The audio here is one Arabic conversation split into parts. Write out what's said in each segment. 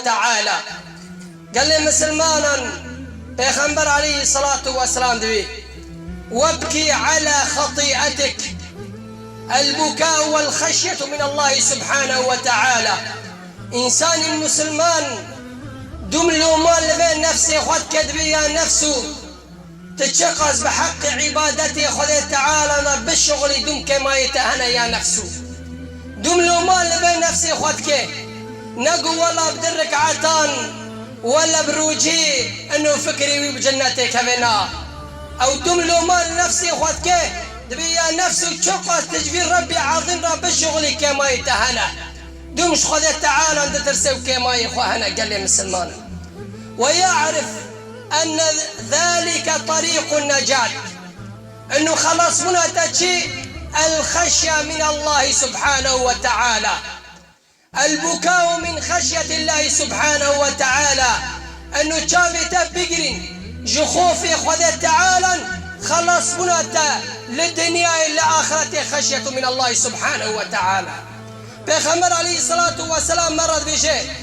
تعالى قال لي مسلمانا پیغمبر عليه الصلاة والسلام دبي وابكي على خطيئتك. البكاء والخشية من الله سبحانه وتعالى. إنسان المسلمان دم لومان لبين نفسه خد كدبيا نفسه تتشقص بحق عبادته خذ تعالى بالشغل دم كما يتهنى يا نفسه دم لومان لبين نفسه خد كي نقو والله بدرك عطان ولا بروجي انه فكري بجنتك كفينا او دم لومان نفسي خد كي دبيا نفسه تشقص تجبير ربي عظيم رب الشغل كما يتهنى دمش خذ تعالى انت ترسو كما يخوهنا قال لي مسلمان ويعرف أن ذلك طريق النجاة أنه خلاص هنا تجي الخشية من الله سبحانه وتعالى. البكاء من خشية الله سبحانه وتعالى أنه تشافي تبقرين جخوفي خذ تعالى خلاص هنا للدنيا إلا آخرته خشية من الله سبحانه وتعالى. پیغمبر عليه الصلاة والسلام مرض بشيء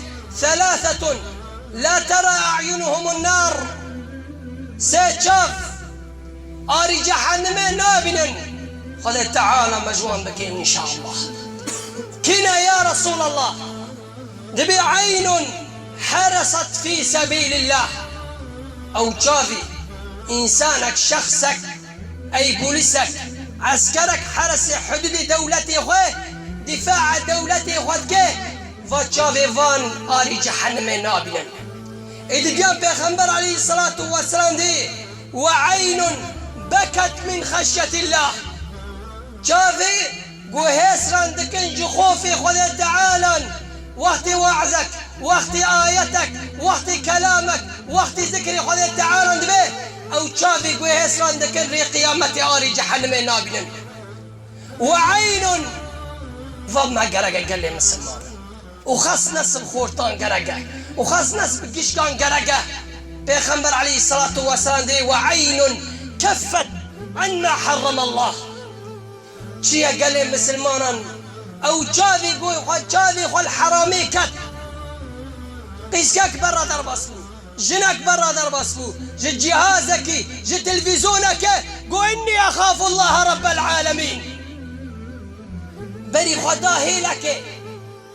ثلاثة لا ترى أعينهم النار سيتشاف آري جهنم نابنا قال تعالى مجوان بكين إن شاء الله كنا يا رسول الله دبي عين حرصت في سبيل الله أو تشافي إنسانك شخصك أي بوليسك عسكرك حرس حدود دولتي خوي دفاع دولتي خوتك فتشافي فان آري جهنم نابنا إذ قام پیغمبر عليه الصلاة والسلام دي وعين بكت من خشية الله شافي قوهيسران دكن جخوفي خذ تعالى وقت وعزك وقت آيتك وقت كلامك وقت ذكري خذ تعالى دبي أو شافي قوهيسران دكن ري قيامة آري جهنم نابنا وعين فما قرقا قال لي مسلمان وخص ناس بخورتان قرقا وخاص ناس بقشقان قرقه پیغمبر عليه الصلاة والسلام دي وعين كفت عن ما حرم الله شيا قال لي مسلمانا او جاذي قوي جاذي خل حرامي كت قيسكك برا دربسبو جنك برا دربسبو جي جهازك جي تلفزيونك قو اني اخاف الله رب العالمين بري خداهي لك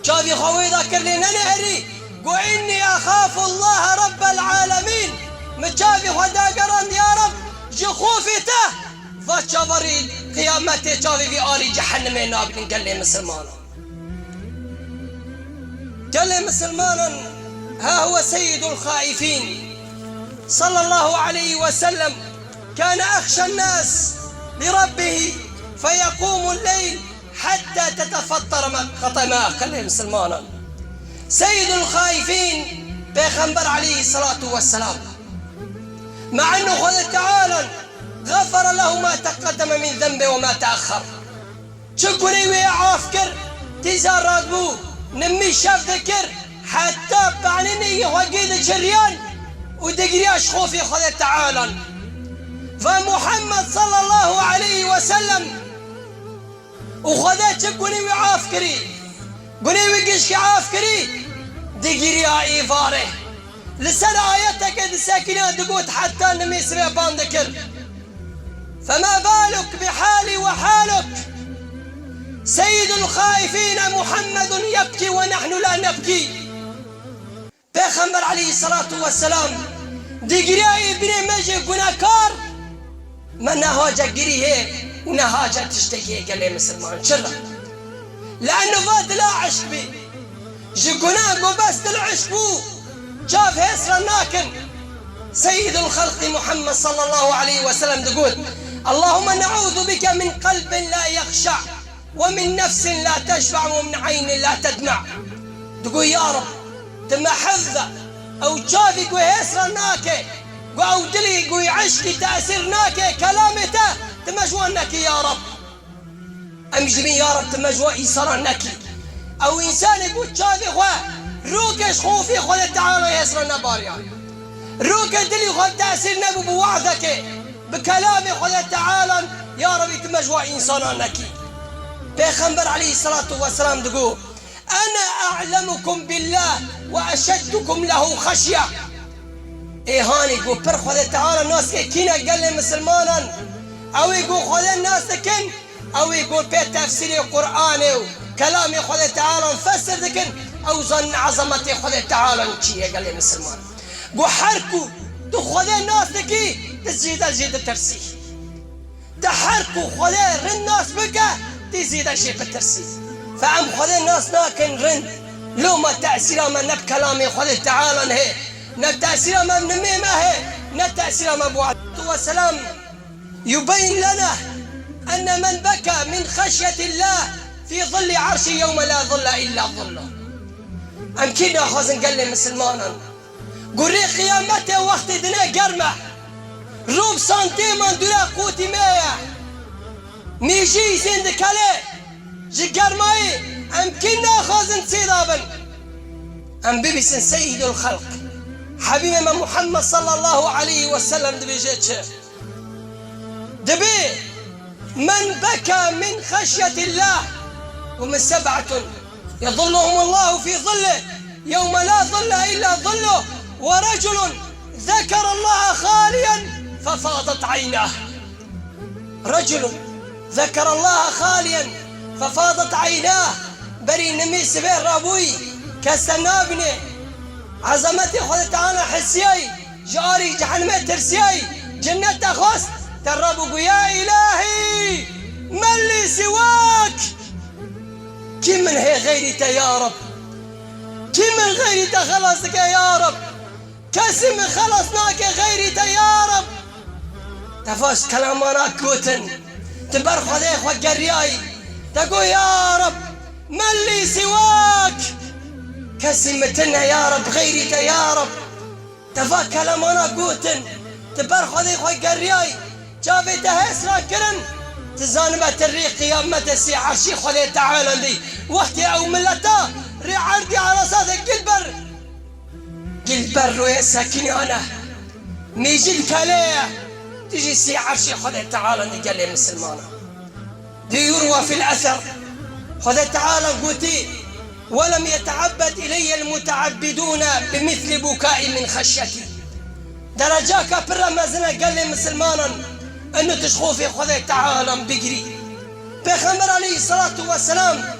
جاذي خوي ذاكر لي نهري وإني أخاف الله رب العالمين مجافي خدا قران يا رب جخوفته فشبري قيامته جافي في آل جهنم نابن قال لي مسلمانا قال لي مسلمانا ها هو سيد الخائفين صلى الله عليه وسلم كان أخشى الناس لربه فيقوم الليل حتى تتفطر قطماه قال لي مسلمانا سيد الخائفين پیغمبر عليه الصلاة والسلام مع أنه خذ تعالى غفر له ما تقدم من ذنبه وما تأخر شكري ويعافكر تزار رادبو نمي شاف ذكر حتى بعنيني وقيد جريان ودقرياش خوفي خذ تعالى فمحمد صلى الله عليه وسلم وخذ شكري ويعافكري قولي ويقش عافكري دقيريا إيفاره لسان آياتك الساكنة دقوت حتى نمي سريع باندكر فما بالك بحالي وحالك سيد الخائفين محمد يبكي ونحن لا نبكي پیغمبر عليه الصلاة والسلام دقيريا ابن مجي قناكار من نهاجة قريه ونهاجة تشتكي قال لي مسلمان شرع لأنه فات لا عشق بي جقناق وبس العشق بو شاف هسر الناكن سيد الخلق محمد صلى الله عليه وسلم تقول اللهم نعوذ بك من قلب لا يخشع ومن نفس لا تشبع ومن عين لا تدمع تقول يا رب تم حفظة أو شافي قوي هسر الناكن أو دلي قوي عشقي تأثير ناكي كلامته تمجوانك يا رب أمجمي يا رب تمجوا إيصار نكي أو إنسان يقول شافي خواه روكش خوفي خذ تعالى يسر النباريا روك دلي خذ تأثير نبو بوعدك بكلامي خذ تعالى يا رب تمجوا إنسان نكي پیغمبر عليه الصلاة والسلام تقول أنا أعلمكم بالله وأشدكم له خشية. هاني يقول بر خذ تعالى الناس كينا قال لي مسلمانا، أو يقول خذ الناس كن، أو يقول في تفسير القرآن وكلامي خذ تعالى نفسر ذكن، أو ظن عظمتي خذ تعالى نشيه قال لي مسلمان. قو حركوا تخذ الناس كي تزيد الترسيخ، تحركوا خذ الناس بقى تزيد الشيء بالترسيخ. فأم خذ الناس لكن رن لو ما تأثير ما نب كلامي خذ تعالى هي نتأثير ما نمي ما هي نتأثير ما بوعد والسلام يبين لنا أن من بكى من خشية الله في ظل عرش يوم لا ظل إلا ظله. أم كنا خازن قال لي مسلمانا قري قيامته وقت دنا قرمة روب سانتي من دولا قوتي مايا ميجي سندك عليه جي قرماي. أم كنا خازن سيدابا أم بيبسن سيد الخلق حبيبنا محمد صلى الله عليه وسلم دبي جيتش دبي من بكى من خشية الله ومن 7 يظلهم الله في ظله يوم لا ظل إلا ظله، ورجل ذكر الله خاليا ففاضت عيناه. رجل ذكر الله خاليا ففاضت عيناه بري نمي سبيل رابوي كالسنابني عظمتي خذ تعالى حسياي جاري جحنم ترسياي جنة خص تربوا يا إلهي من لي سواك، كم من هي غيرك يا رب، كم من غيرك خلصك يا رب، كسم خلصناك غيرك يا رب. تفاس كلامنا كوتن تبرخ ذيك وقرياي تقول يا رب من لي سواك، كسمتنا يا رب غيرك يا رب. تفا كلامنا كوتن تبرخ ذيك وقرياي جابي تهسرا كرن تزانبت الريق قيامة السي عرشي خذي تعالى دي وقتي او ملتا ري عردي على صادق قلبر ويا ساكني انا ميجي الكاليه تجي سي عرشي خذي تعالى دي قال لي مسلمانه دي يروى في الاثر خذي تعالى قوتي ولم يتعبد الي المتعبدون بمثل بكائي من خشيتي. درجاك برمزنا قال لي مسلمانا أنه تشخوفي خذي تعالى بقري. بيغمبر عليه الصلاة والسلام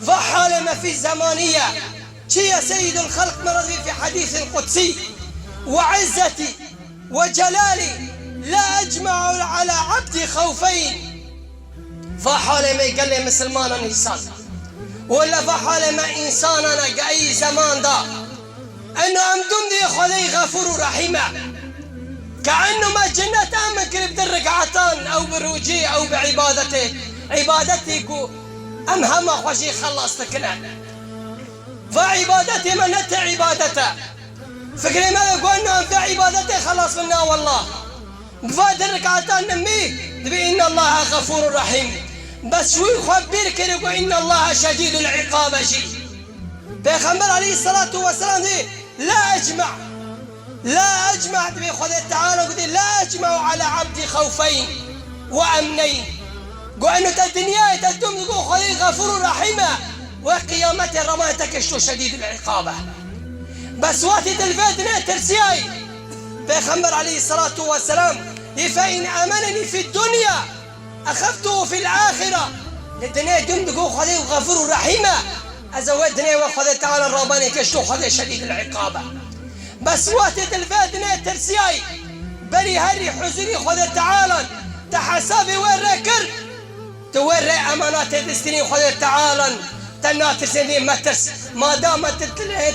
فحالما في الزمانية شي سيد الخلق مرضي في حديث قدسي وعزتي وجلالي لا أجمع على عبدي خوفين. فحالما قال لي مسلمان إنسان ولا فحالما إنسان أنا أي زمان دا أنه أمدم دي خذي غفور رحيمة كأنه ما جنة أمك بالركعتان أو بالرجي أو بعبادته عبادتك أمهم خوشي خلصتك لنا فعبادتي من أنت عبادته فكري ما يقول أنه في عبادتي خلص منا والله بفاد الركعتان نمي تبي إن الله غفور رحيم بس شو يخبرك يقول إن الله شديد العقاب شيء. بيغمبر عليه الصلاة والسلام دي لا أجمع تبي خذ تعالى قلت لا أجمع على عبدي خوفين وأمنين قو أنه الدنيا تدوم تقول خذي غفور رحيمة وقيامته رماتك شو شديد العقابة. بس وقت الفتنة ترسياي بيغمبر عليه الصلاة والسلام فإن أمنني في الدنيا أخفته في الآخرة. الدنيا دوم تقول خذي غفور رحيمة أزود الدنيا وخذ تعالى الرباني كشتو خذي شديد العقابة. بس وقت الفتنة ترسياي بري هري حزني خذ تعالى تحسابي وركر توري أمانات الدستني خذ تعالى تناتر سنين ما ترس ما دامت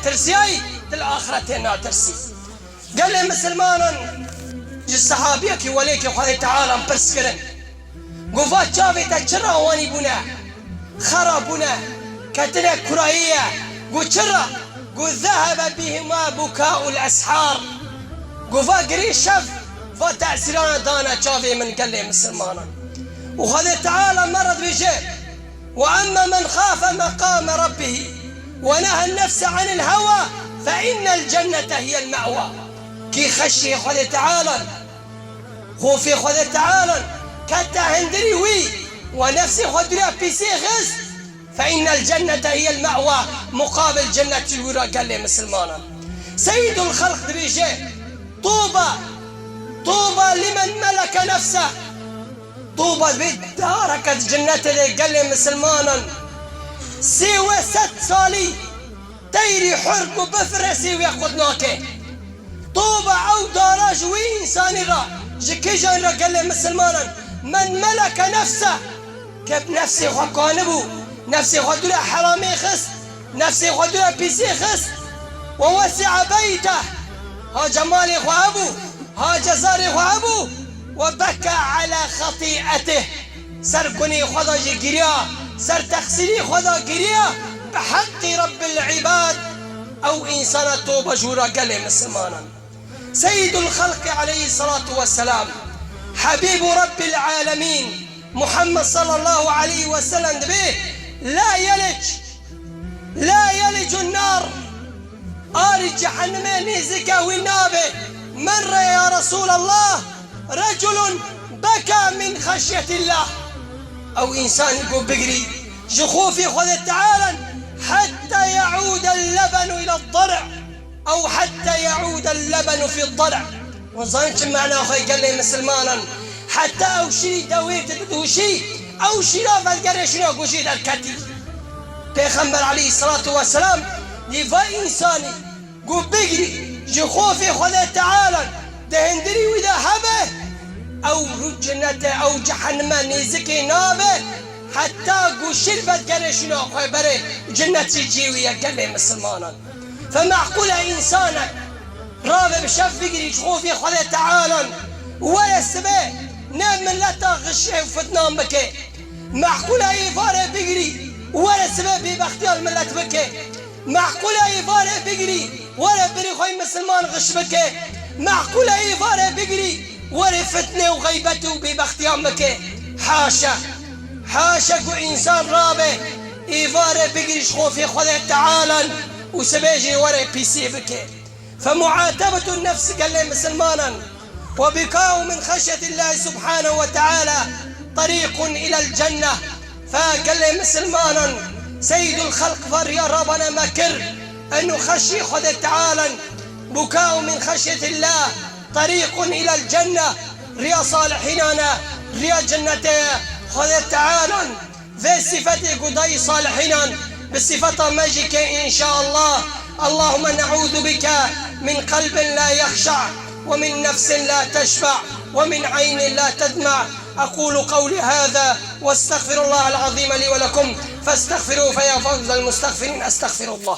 ترسياي الآخرة تناترسي. قال لي مسلمانا الصحابيك وليك خذ تعالى برسكرن قفات شافي تشرا واني بنا خرابنا كتنا كراهية قشرا قل ذهب بهما بكاء الأسحار قفا قري شف فتأسيران دانا شافي من قال لي مسلمانا. وخذ تعالى مرض بشيء وأما من خاف مقام ربه ونهى النفس عن الهوى فإن الجنة هي المأوى. كي خشي خذ تعالى خوفي خذ تعالى كتا هندري وي ونفسي خذ بيسي غز فإن الجنة هي المأوى مقابل جنة الورى. قال لي مسلمانا سيد الخلق دريجي طوبى لمن ملك نفسه، طوبى بدارك الجنة اللي. قال لي مسلمانا سوى 6 صالي تيري حرق بفرسي ويقودناك طوبى أو داراج وإنساني را جكي جان را. قال لي مسلمانا من ملك نفسه كيف نفسي خانبو نفسي خدولا حرامي خس نفسي خدولا بيسي خس ووسع بيته ها جمالي خوابو ها جزاري خوابو وبكى على خطيئته سركني خدا جريا سر تخسيري خدا جريا بحق رب العباد أو إنسان توبة جورا. قال لي مسلمانا سيد الخلق عليه الصلاة والسلام حبيب رب العالمين محمد صلى الله عليه وسلم به لا يلج النار آل جحنم نيزك والنابه مر يا رسول الله رجل بكى من خشية الله أو إنسان يقول بقري جخوفي خذ تعالى حتى يعود اللبن إلى الضرع أو حتى يعود اللبن في الضرع. وظنش معناه أخي. قال لي مسلمانا حتى أو شري دويت تدوشي أو شرافة القرشنا قوشي الكتي بيخمبر عليه الصلاة والسلام لفا إنساني قو بقري جخوفي خذ تعالى دهندري وإذا هبه أو رجنته أو جحنم نيزكي نابه حتى قو شرفة قرشنا خيبري جنة الجيوية. قال لي مسلمانا فمعقول إنسانك رابع بشف بقري جخوفي خذ تعالى ولا السبب نام من لا تغشي وفتنام بكي معقولة يفارق بقري ولا سبب باختيار من لا تبكي معقولة يفارق بقري ولا بري خوي مسلمان غش بكي معقولة يفارق بقري ولا فتنة وغيبته باختيار بكي. حاشا كو إنسان رابع يفارق بقري شخوفي خذ تعالى وسبيجي ورا بيسي بكي. فمعاتبة النفس قال لي مسلمانا وبكاء من خشية الله سبحانه وتعالى طريق إلى الجنة. فقال لي مسلمانا سيد الخلق فريا ربنا مكر أنه خشي خذ تعالى بكاء من خشية الله طريق إلى الجنة ريا صالحيننا ريا جنته خذ تعالى في صفته قضي صالحين بصفة ماجيك إن شاء الله. اللهم نعوذ بك من قلب لا يخشع ومن نفس لا تشبع ومن عين لا تدمع. أقول قولي هذا واستغفر الله العظيم لي ولكم فاستغفروه فيا فوز المستغفرين. أستغفر الله.